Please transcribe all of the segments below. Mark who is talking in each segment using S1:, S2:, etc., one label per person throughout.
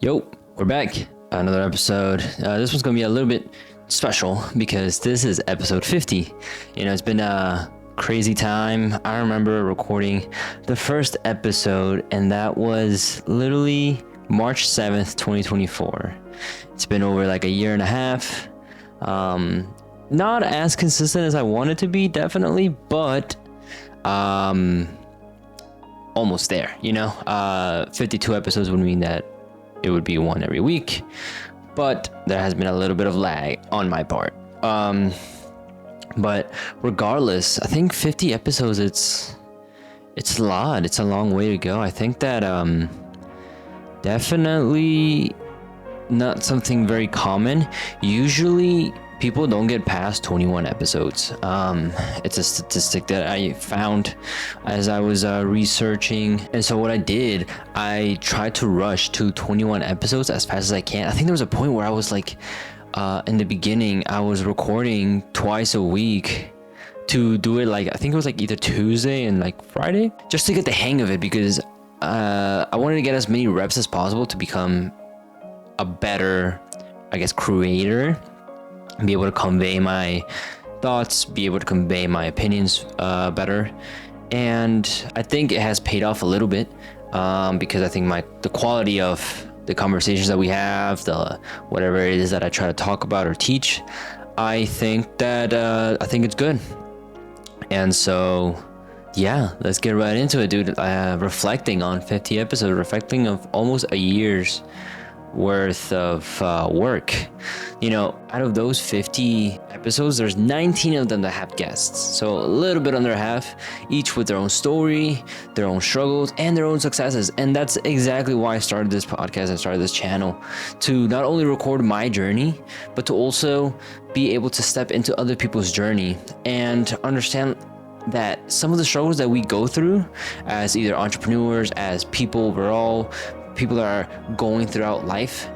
S1: Yo, we're back. Another episode. This one's gonna be a little bit special because this is episode 50. It's been a crazy time. I remember recording the first episode, and that was literally March 7th, 2024. It's been over like a year and a half. Not as consistent as I wanted to be, definitely, but almost there. 52 episodes would mean that it would be one every week, but there has been a little bit of lag on my part. But regardless, I think 50 episodes, it's a lot. It's a long way to go. I think that definitely not something very common. Usually people don't get past 21 episodes. It's a statistic that I found as I was researching. And so what I did, I tried to rush to 21 episodes as fast as I can. I think there was a point where I was like, in the beginning, I was recording twice a week to do it like, I think it was like either Tuesday and like Friday, just to get the hang of it, because I wanted to get as many reps as possible to become a better, I guess, creator. Be able to convey my thoughts, be able to convey my opinions better. And I think it has paid off a little bit, because I think the quality of the conversations that we have, the whatever it is that I try to talk about or teach, I think it's good. And so yeah, let's get right into it, dude. Reflecting on 50 episodes, reflecting of almost a year's worth of work. Out of those 50 episodes, there's 19 of them that have guests, so a little bit under half, each with their own story, their own struggles, and their own successes. And that's exactly why I started this podcast and started this channel, to not only record my journey, but to also be able to step into other people's journey and understand that some of the struggles that we go through as either entrepreneurs, as people overall, people that are going throughout life,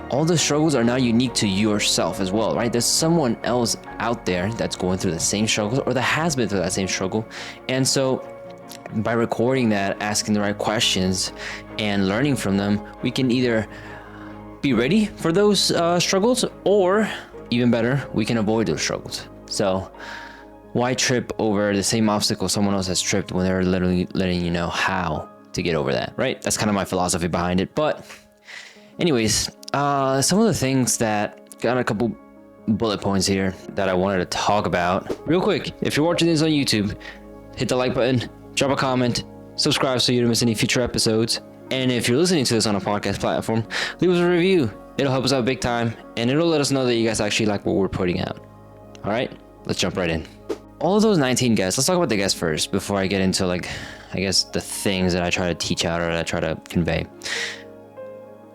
S1: all the struggles are not unique to yourself as well, right? There's someone else out there that's going through the same struggles, or that has been through that same struggle. And so by recording that, asking the right questions and learning from them, we can either be ready for those struggles, or even better, we can avoid those struggles. So why trip over the same obstacle someone else has tripped when they're literally letting you know how to get over that, right? That's kind of my philosophy behind it. But anyways, some of the things that got a couple bullet points here that I wanted to talk about real quick. If you're watching this on YouTube, hit the like button, drop a comment, subscribe so you don't miss any future episodes. And if you're listening to this on a podcast platform, leave us a review. It'll help us out big time, and it'll let us know that you guys actually like what we're putting out. All right, let's jump right in. All of those 19 guests, let's talk about the guests first before I get into the things that I try to teach out or that I try to convey.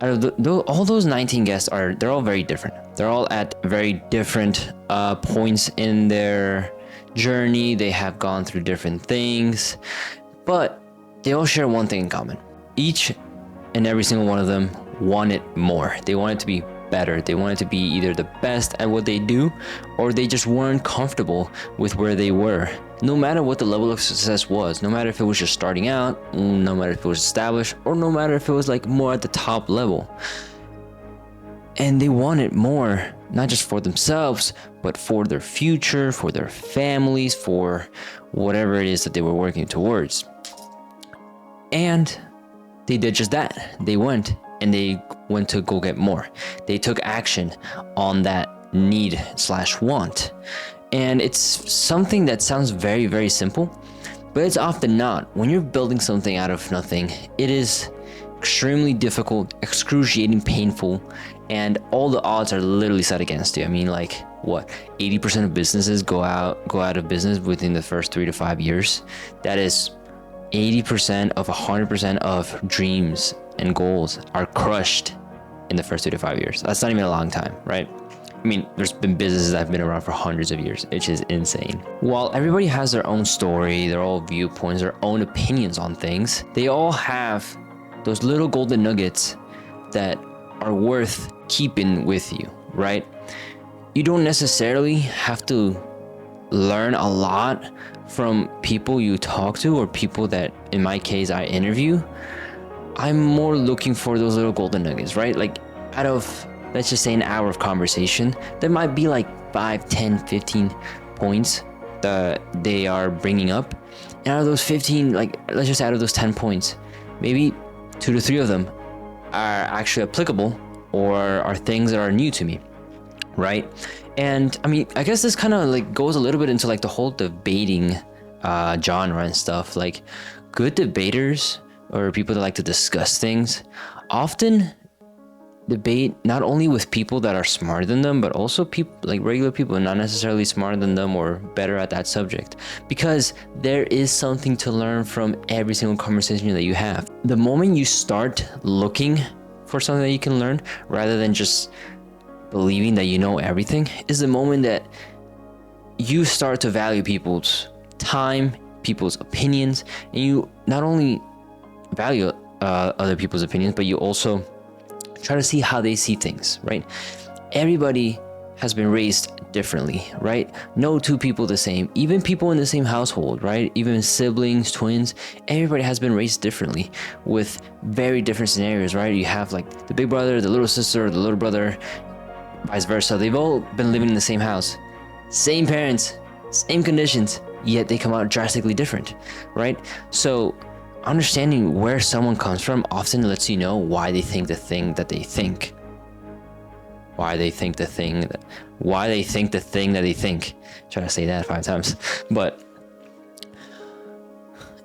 S1: All those 19 guests they're all very different. They're all at very different points in their journey. They have gone through different things, but they all share one thing in common. Each and every single one of them wanted more. They wanted to be better. They wanted to be either the best at what they do, or they just weren't comfortable with where they were. No matter what the level of success was, no matter if it was just starting out, no matter if it was established, or no matter if it was like more at the top level. And they wanted more, not just for themselves, but for their future, for their families, for whatever it is that they were working towards. And they did just that. They went to go get more. They took action on that need/want. And it's something that sounds very, very simple, but it's often not. When you're building something out of nothing, it is extremely difficult, excruciating, painful, and all the odds are literally set against you. I mean, 80% of businesses go out of business within the first 3 to 5 years. That is 80% of 100% of dreams and goals are crushed in the first 3 to 5 years. That's not even a long time, right? I mean, there's been businesses that have been around for hundreds of years, which is insane. While everybody has their own story, their own viewpoints, their own opinions on things, they all have those little golden nuggets that are worth keeping with you, right? You don't necessarily have to learn a lot from people you talk to, or people that, in my case, I interview. I'm more looking for those little golden nuggets, right? Like out of, let's just say, an hour of conversation, there might be like 5, 10, 15 points that they are bringing up. And out of those 15, like let's just out of those 10 points, maybe 2 to 3 of them are actually applicable or are things that are new to me, right? And I mean, I guess this kind of like goes a little bit into like the whole debating genre and stuff. Like good debaters or people that like to discuss things often debate not only with people that are smarter than them, but also people like regular people not necessarily smarter than them or better at that subject, because there is something to learn from every single conversation that you have. The moment you start looking for something that you can learn rather than just believing that you know everything is the moment that you start to value people's time, people's opinions, and you not only value other people's opinions, but you also try to see how they see things, right? Everybody has been raised differently, right? No two people the same, even people in the same household, right? Even siblings, twins, everybody has been raised differently with very different scenarios, right? You have like the big brother, the little sister, the little brother, vice versa. They've all been living in the same house, same parents, same conditions, yet they come out drastically different, right? So understanding where someone comes from often lets you know why they think the thing that they think. Why they think the thing that they think. Try to say that 5 times. But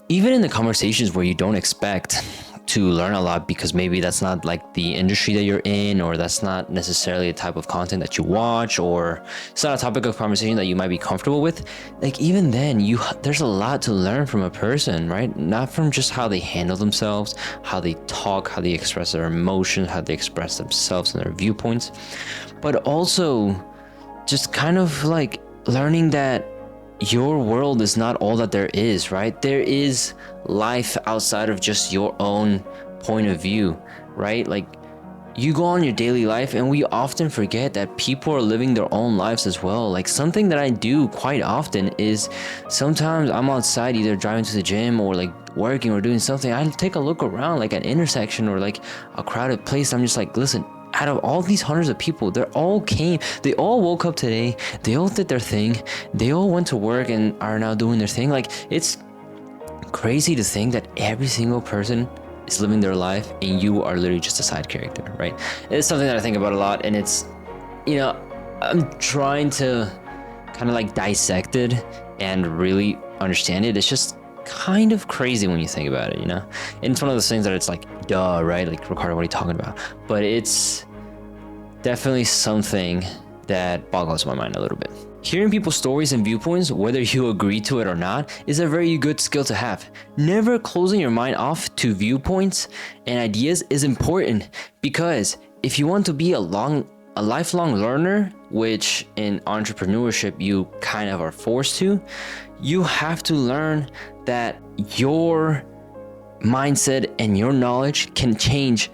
S1: even in the conversations where you don't expect to learn a lot, because maybe that's not like the industry that you're in, or that's not necessarily the type of content that you watch, or it's not a topic of conversation that you might be comfortable with, like even then there's a lot to learn from a person, right? Not from just how they handle themselves, how they talk, how they express their emotions, how they express themselves and their viewpoints, but also just kind of like learning that your world is not all that there is, right? There is life outside of just your own point of view, right? Like you go on your daily life and we often forget that people are living their own lives as well. Like something that I do quite often is sometimes I'm outside either driving to the gym or like working or doing something. I take a look around like an intersection or like a crowded place. I'm just like, listen, out of all these hundreds of people, they all woke up today, they all did their thing, they all went to work and are now doing their thing. Like it's crazy to think that every single person is living their life and you are literally just a side character, right? It's something that I think about a lot, and it's, you know, I'm trying to kind of like dissect it and really understand it. It's just kind of crazy when you think about it, you know? And it's one of those things that it's like, duh, right? Like, Ricardo, what are you talking about? But it's definitely something that boggles my mind a little bit. Hearing people's stories and viewpoints, whether you agree to it or not, is a very good skill to have. Never closing your mind off to viewpoints and ideas is important, because if you want to be a lifelong learner, which in entrepreneurship you kind of are forced to, you have to learn that your mindset and your knowledge can change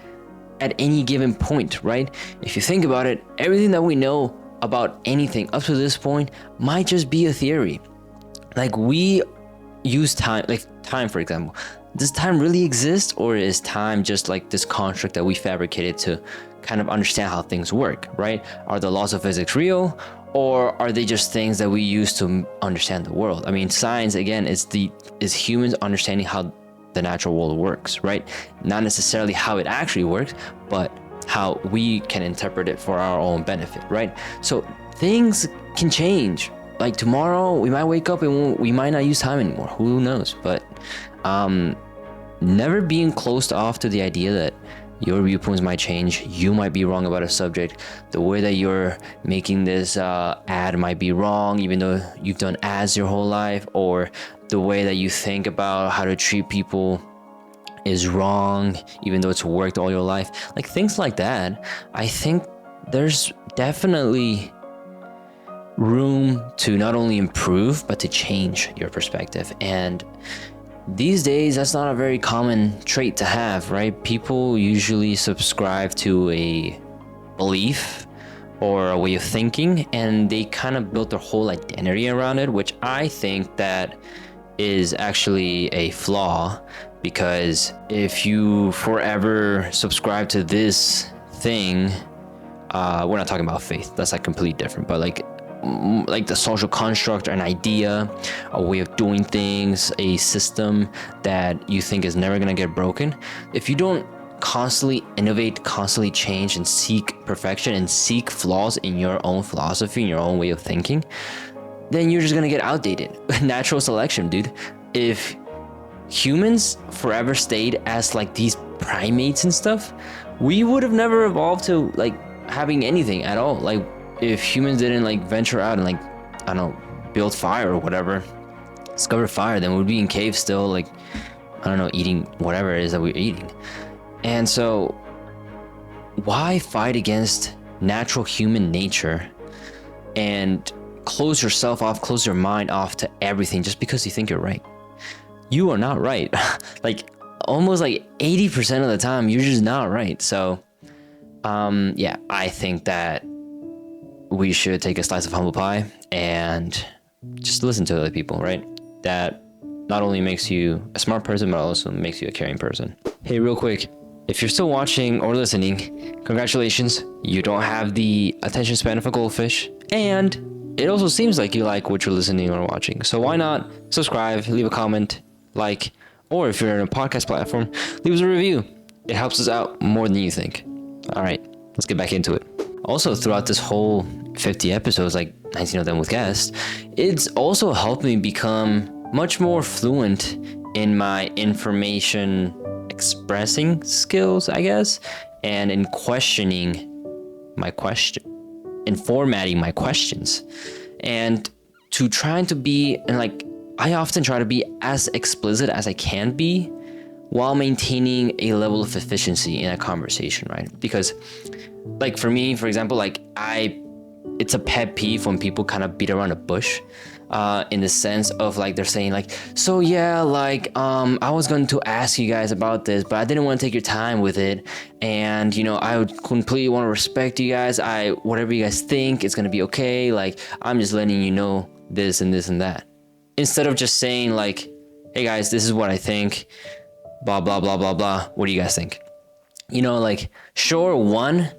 S1: at any given point, right? If you think about it, everything that we know about anything up to this point might just be a theory. Like we use time, like time, for example. Does time really exist, or is time just like this construct that we fabricated to kind of understand how things work, right? Are the laws of physics real, or are they just things that we use to understand the world? I mean, science, again, is humans understanding how the natural world works, right? Not necessarily how it actually works, but how we can interpret it for our own benefit, right? So things can change. Like tomorrow, we might wake up and we might not use time anymore. Who knows? But never being closed off to the idea that your viewpoints might change. You might be wrong about a subject. The way that you're making this ad might be wrong, even though you've done ads your whole life, or the way that you think about how to treat people is wrong, even though it's worked all your life. Like things like that. I think there's definitely room to not only improve, but to change your perspective. And these days, that's not a very common trait to have, right? People usually subscribe to a belief or a way of thinking, and they kind of built their whole identity around it, which I think that is actually a flaw, because if you forever subscribe to this thing, we're not talking about faith, that's like completely different, but like the social construct, an idea, a way of doing things, a system that you think is never gonna get broken, if you don't constantly innovate, constantly change, and seek perfection and seek flaws in your own philosophy, in your own way of thinking, then you're just gonna get outdated. Natural selection, dude. If humans forever stayed as like these primates and stuff, we would have never evolved to like having anything at all. Like if humans didn't like venture out and like, I don't know, build fire or whatever, discover fire, then we'd be in caves still, like, I don't know, eating whatever it is that we're eating. And so why fight against natural human nature and close yourself off, close your mind off to everything just because you think you're right? You are not right. Like almost like 80% of the time, you're just not right. So yeah, I think that we should take a slice of humble pie and just listen to other people, right? That not only makes you a smart person, but also makes you a caring person. Hey, real quick, if you're still watching or listening, congratulations. You don't have the attention span of a goldfish, and it also seems like you like what you're listening or watching. So why not subscribe, leave a comment, like, or if you're in a podcast platform, leave us a review. It helps us out more than you think. All right, let's get back into it. Also, throughout this whole 50 episodes, like 19 of them with guests, it's also helped me become much more fluent in my information expressing skills, I guess, and in questioning my question, in formatting my questions, and to trying to be, and like, I often try to be as explicit as I can be while maintaining a level of efficiency in a conversation, right? Because like for me, for example, like it's a pet peeve when people kind of beat around the bush, in the sense of like they're saying like, so yeah, like I was going to ask you guys about this, but I didn't want to take your time with it, and you know, I would completely want to respect you guys. Whatever you guys think, it's gonna be okay. Like I'm just letting you know this and this and that, instead of just saying like, hey guys, this is what I think, blah blah blah blah blah. What do you guys think? You know, like sure, one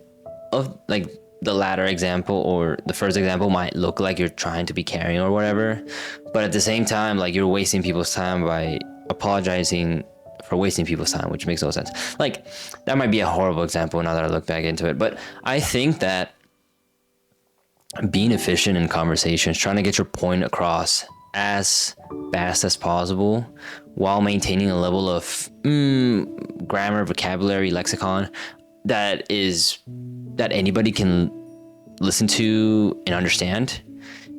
S1: of like the latter example or the first example might look like you're trying to be caring or whatever, but at the same time, like you're wasting people's time by apologizing for wasting people's time, which makes no sense. Like that might be a horrible example now that I look back into it, but I think that being efficient in conversations, trying to get your point across as fast as possible while maintaining a level of grammar, vocabulary, lexicon that anybody can listen to and understand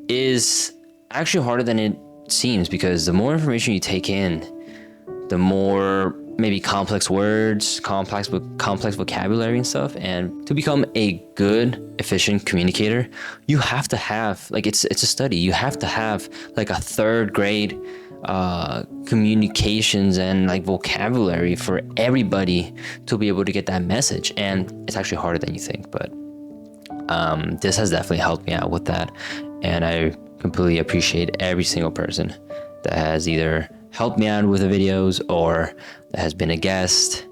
S1: is actually harder than it seems, because the more information you take in, the more maybe complex words, complex vocabulary and stuff. And to become a good, efficient communicator, you have to have, like, it's a study. You have to have like a third grade communications and like vocabulary for everybody to be able to get that message. And it's actually harder than you think, but this has definitely helped me out with that. And I completely appreciate every single person that has either helped me out with the videos, or that has been a guest,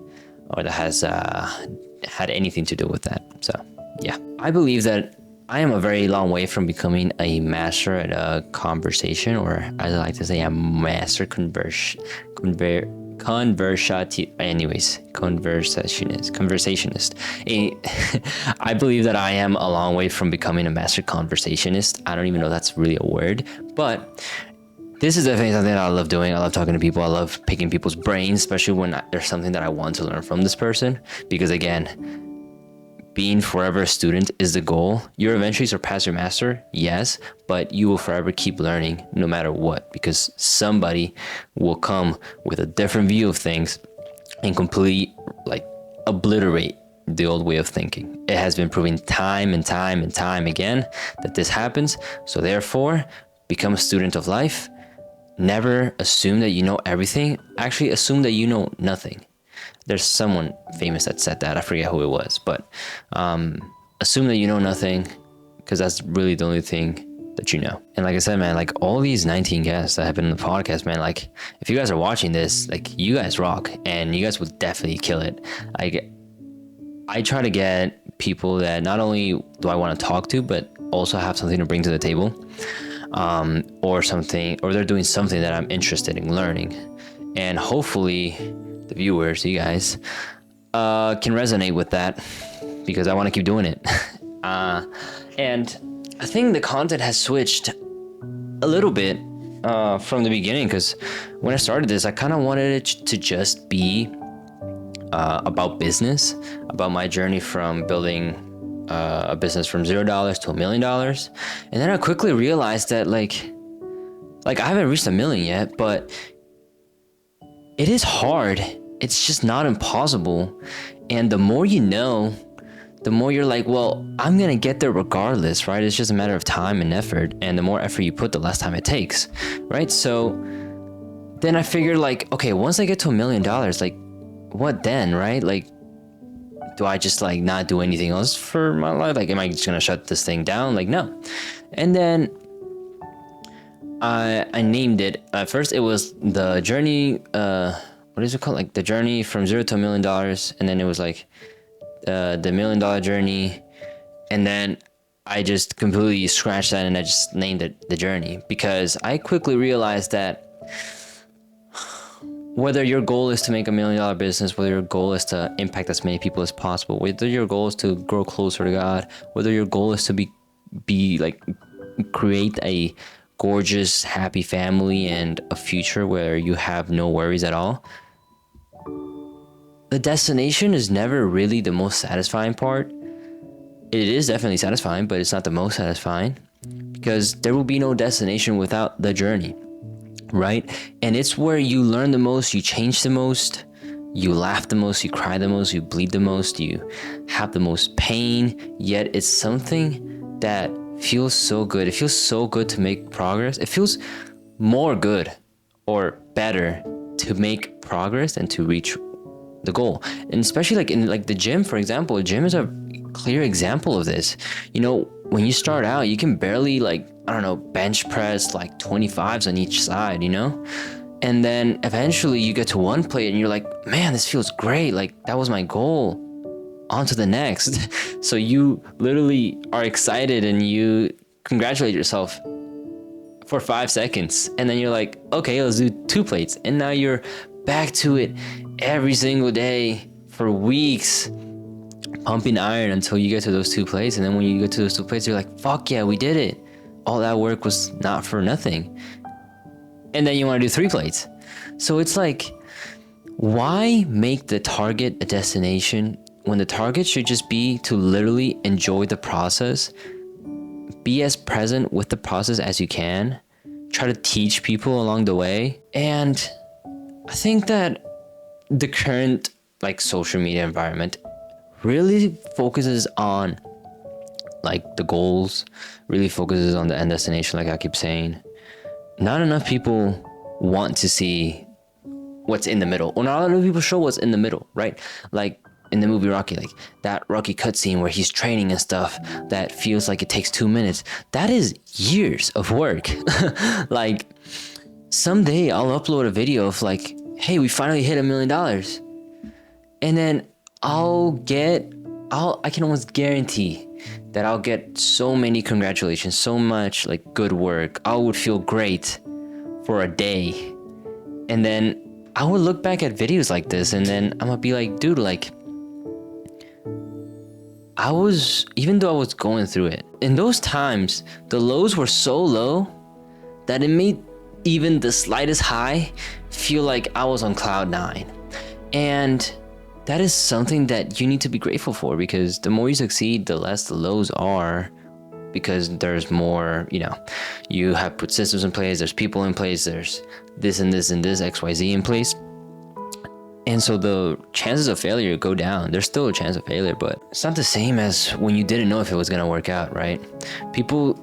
S1: or that has had anything to do with that. So yeah, I believe that I am a very long way from becoming a master at a conversation, or as I like to say, a master conversationist. I believe that I am a long way from becoming a master conversationist. I don't even know if that's really a word, but this is definitely something that I love doing. I love talking to people. I love picking people's brains, especially when there's something that I want to learn from this person. Because again, being forever a student is the goal. You'll eventually surpass your master, yes, but you will forever keep learning no matter what, because somebody will come with a different view of things and completely like obliterate the old way of thinking. It has been proven time and time and time again that this happens. So therefore, become a student of life. Never assume that you know everything. Actually, assume that you know nothing. There's someone famous that said that. I forget who it was, but assume that you know nothing, because that's really the only thing that you know. And like I said, man, like all these 19 guests that have been on the podcast, man, like if you guys are watching this, like you guys rock and you guys will definitely kill it. Like I try to get people that not only do I want to talk to, but also have something to bring to the table, or they're doing something that I'm interested in learning. And hopefully the viewers, you guys, can resonate with that, because I want to keep doing it. And I think the content has switched a little bit from the beginning, because when I started this, I kind of wanted it to just be about business, about my journey from building a business from $0 to $1 million. And then I quickly realized that like I haven't reached 1 million yet, but it is hard. It's just not impossible. And the more you know, the more you're like, well, I'm going to get there regardless, right? It's just a matter of time and effort. And the more effort you put, the less time it takes, right? So then I figured like, okay, once I get to $1 million, like what then, right? Like, do I just like not do anything else for my life? Like, am I just going to shut this thing down? Like, no. And then I named it. At first it was the journey, what is it called? Like the journey from $0 to $1 million. And then it was like, the $1 million journey, and then I just completely scratched that and I just named it the journey, because I quickly realized that whether your goal is to make $1 million business, whether your goal is to impact as many people as possible, whether your goal is to grow closer to God, whether your goal is to be like create a gorgeous, happy family and a future where you have no worries at all, the destination is never really the most satisfying part. It is definitely satisfying, but it's not the most satisfying, because there will be no destination without the journey, right? And it's where you learn the most, you change the most, you laugh the most, you cry the most, you bleed the most, you have the most pain, yet it's something that feels so good. It feels so good to make progress. It feels more good or better to make progress than to reach the goal. And especially like in like the gym, for example, gym is a clear example of this. You know, when you start out, you can barely like, I don't know, bench press like 25s on each side, you know? And then eventually you get to one plate and you're like, man, this feels great. Like that was my goal. On to the next. So you literally are excited and you congratulate yourself for 5 seconds. And then you're like, okay, let's do 2 plates. And now you're back to it every single day for weeks, pumping iron until you get to those 2 plates. And then when you get to those 2 plates, you're like, fuck yeah, we did it. All that work was not for nothing. And then you want to do 3 plates. So it's like, why make the target a destination when the target should just be to literally enjoy the process, be as present with the process as you can, try to teach people along the way. And I think that the current like social media environment really focuses on like the goals, really focuses on the end destination, like I keep saying. Not enough people want to see what's in the middle, or not enough people show what's in the middle, right? Like in the movie Rocky, like that Rocky cutscene where he's training and stuff that feels like it takes 2 minutes. That is years of work. Like someday I'll upload a video of like, hey, we finally hit $1 million. And then I can almost guarantee that I'll get so many congratulations, so much like good work. I would feel great for a day. And then I would look back at videos like this and then I'm gonna be like, dude, like even though I was going through it, in those times, the lows were so low that it made even the slightest high feel like I was on cloud 9. And that is something that you need to be grateful for, because the more you succeed, the less the lows are, because there's more, you know, you have put systems in place, there's people in place, there's this and this and this XYZ in place. And so the chances of failure go down. There's still a chance of failure, but it's not the same as when you didn't know if it was gonna work out, right? People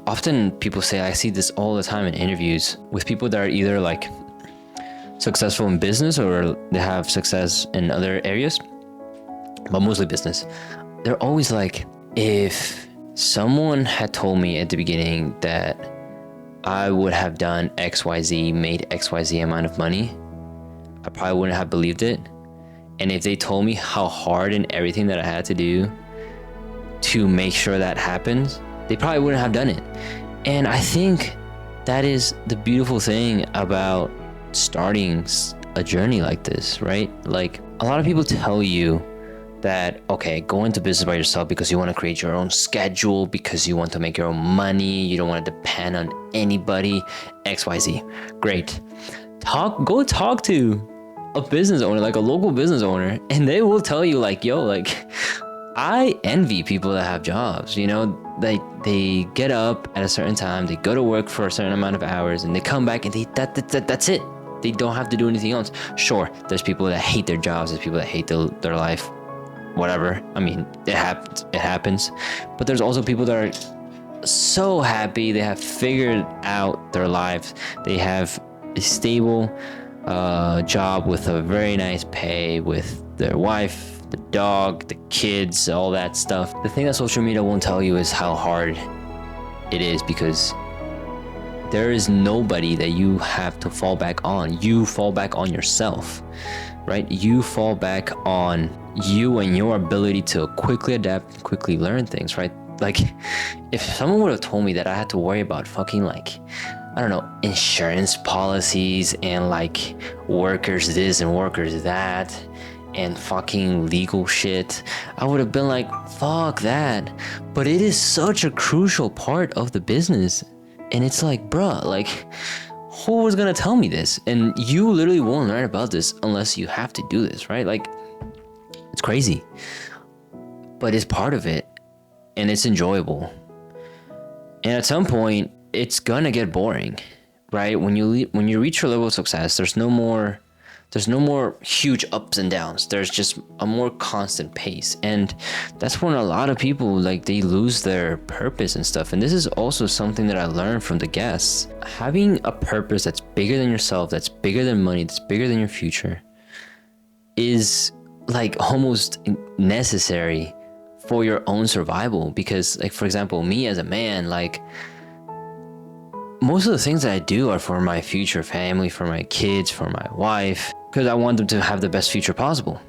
S1: say, I see this all the time in interviews with people that are either like successful in business or they have success in other areas, but mostly business. They're always like, if someone had told me at the beginning that I would have done XYZ, made XYZ amount of money, I probably wouldn't have believed it. And if they told me how hard and everything that I had to do to make sure that happens, they probably wouldn't have done it. And I think that is the beautiful thing about starting a journey like this, right? Like, a lot of people tell you that, okay, go into business by yourself because you want to create your own schedule, because you want to make your own money, you don't want to depend on anybody, XYZ. Great. Go talk to a business owner, like a local business owner, and they will tell you like, yo, like, I envy people that have jobs, you know, they get up at a certain time, they go to work for a certain amount of hours, and they come back and that's it. They don't have to do anything else. Sure, there's people that hate their jobs, there's people that hate their life, whatever. I mean, it happens. But there's also people that are so happy, they have figured out their lives. They have a stable job with a very nice pay, with their wife, the dog, the kids, all that stuff. The thing that social media won't tell you is how hard it is, because there is nobody that you have to fall back on. You fall back on yourself, right? You fall back on you and your ability to quickly adapt, quickly learn things, right? Like, if someone would have told me that I had to worry about fucking, like, I don't know, insurance policies and like workers this and workers that and fucking legal shit, I would have been like, fuck that. But it is such a crucial part of the business. And it's like, bruh, like, who was gonna tell me this? And you literally won't learn about this unless you have to do this, right? Like, it's crazy, but it's part of it, and it's enjoyable. And at some point, it's gonna get boring, right? When you reach your level of success, there's no more huge ups and downs. There's just a more constant pace, and that's when a lot of people, like, they lose their purpose and stuff. And this is also something that I learned from the guests. Having a purpose that's bigger than yourself, that's bigger than money, that's bigger than your future, is like almost necessary for your own survival. Because, like, for example, me as a man, like, most of the things that I do are for my future family, for my kids, for my wife, because I want them to have the best future possible.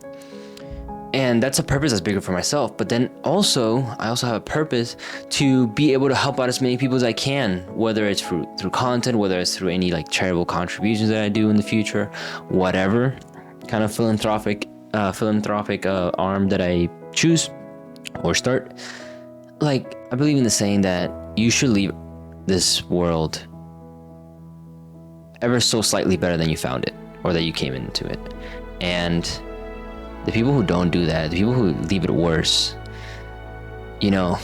S1: And that's a purpose that's bigger for myself. But then also, I also have a purpose to be able to help out as many people as I can, whether it's through content, whether it's through any like charitable contributions that I do in the future, whatever kind of philanthropic arm that I choose or start. Like, I believe in the saying that you should leave this world ever so slightly better than you found it, or that you came into it. And the people who don't do that, the people who leave it worse, you know,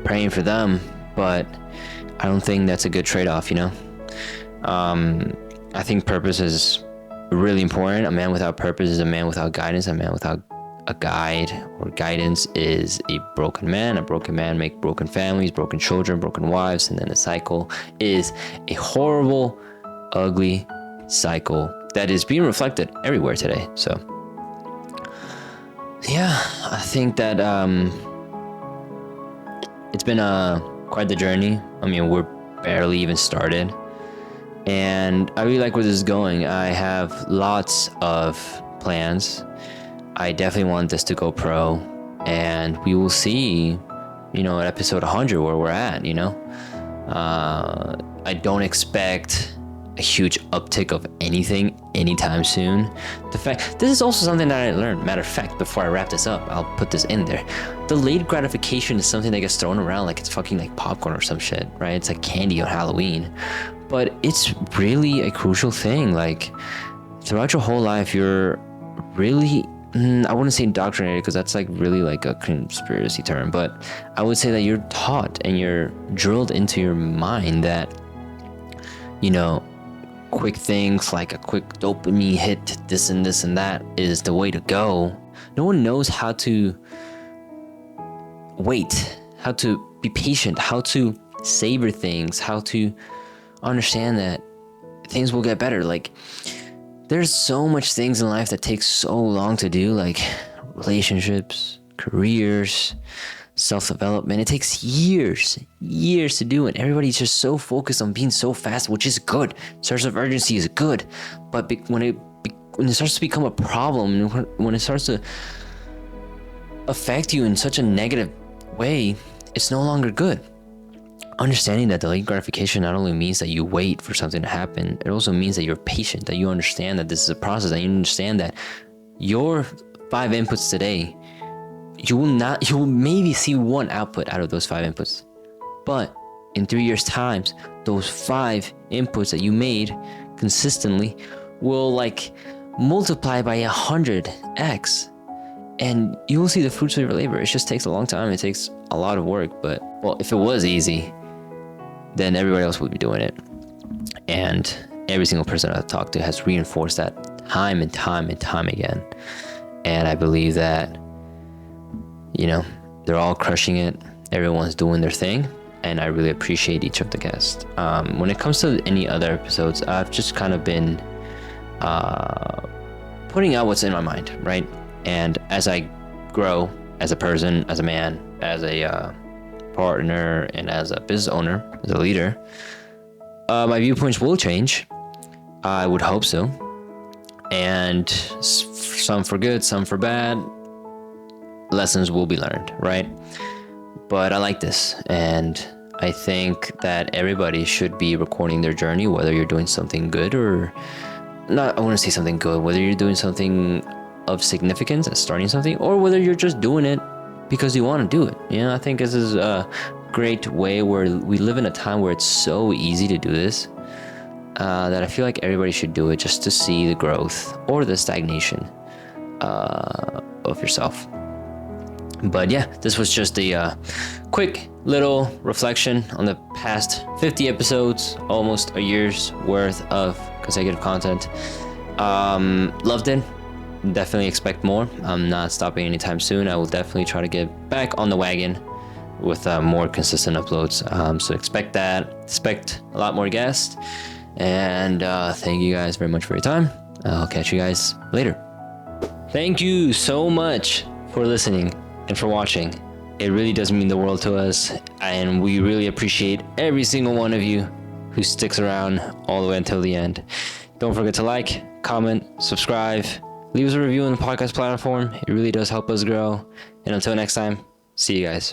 S1: praying for them, but I don't think that's a good trade-off, you know? I think purpose is really important. A man without purpose is a man without guidance. A man without a guide or guidance is a broken man. A broken man makes broken families, broken children, broken wives, and then the cycle is a horrible, ugly cycle that is being reflected everywhere today. So yeah, I think that it's been quite the journey. I mean, we're barely even started, and I really like where this is going. I have lots of plans. I definitely want this to go pro, and we will see, you know, at episode 100 where we're at, you know. I don't expect a huge uptick of anything anytime soon. This is also something that I learned. Matter of fact, before I wrap this up, I'll put this in there. Delayed gratification is something that gets thrown around like it's fucking like popcorn or some shit, right? It's like candy on Halloween. But it's really a crucial thing. Like, throughout your whole life, you're really, I wouldn't say indoctrinated, because that's like really like a conspiracy term, but I would say that you're taught and you're drilled into your mind that, you know, quick things like a quick dopamine hit, this and this and that is the way to go. No one knows how to wait, how to be patient, how to savor things, how to understand that things will get better. Like, there's so much things in life that takes so long to do, like relationships, careers, self-development. It takes years to do, and everybody's just so focused on being so fast, which is good. Sense of urgency is good, but when it starts to become a problem, when it starts to affect you in such a negative way, it's no longer good. Understanding that delayed gratification not only means that you wait for something to happen, it also means that you're patient, that you understand that this is a process, that you understand that your 5 inputs today, you will maybe see 1 output out of those 5 inputs. But in 3 years' time, those 5 inputs that you made consistently will multiply by 100x. And you will see the fruits of your labor. It just takes a long time. It takes a lot of work. But, well, if it was easy, then everybody else would be doing it. And every single person I've talked to has reinforced that time and time and time again. And I believe that, they're all crushing it. Everyone's doing their thing. And I really appreciate each of the guests. When it comes to any other episodes, I've just kind of been putting out what's in my mind, right? And as I grow as a person, as a man, as a partner, and as a business owner, as a leader, my viewpoints will change. I would hope so. And some for good, some for bad. Lessons will be learned, right? But I like this. And I think that everybody should be recording their journey, whether you're doing something good or not. I want to say something good, whether you're doing something of significance, starting something, or whether you're just doing it because you want to do it. I think this is a great way where we live in a time where it's so easy to do this, that I feel like everybody should do it just to see the growth or the stagnation of yourself. But yeah, this was just a quick little reflection on the past 50 episodes, almost a year's worth of consecutive content. Loved it. Definitely expect more. I'm not stopping anytime soon. I will definitely try to get back on the wagon with more consistent uploads. So expect that. Expect a lot more guests. And thank you guys very much for your time. I'll catch you guys later. Thank you so much for listening and for watching. It really does mean the world to us. And we really appreciate every single one of you who sticks around all the way until the end. Don't forget to like, comment, subscribe, leave us a review on the podcast platform. It really does help us grow. And until next time, see you guys.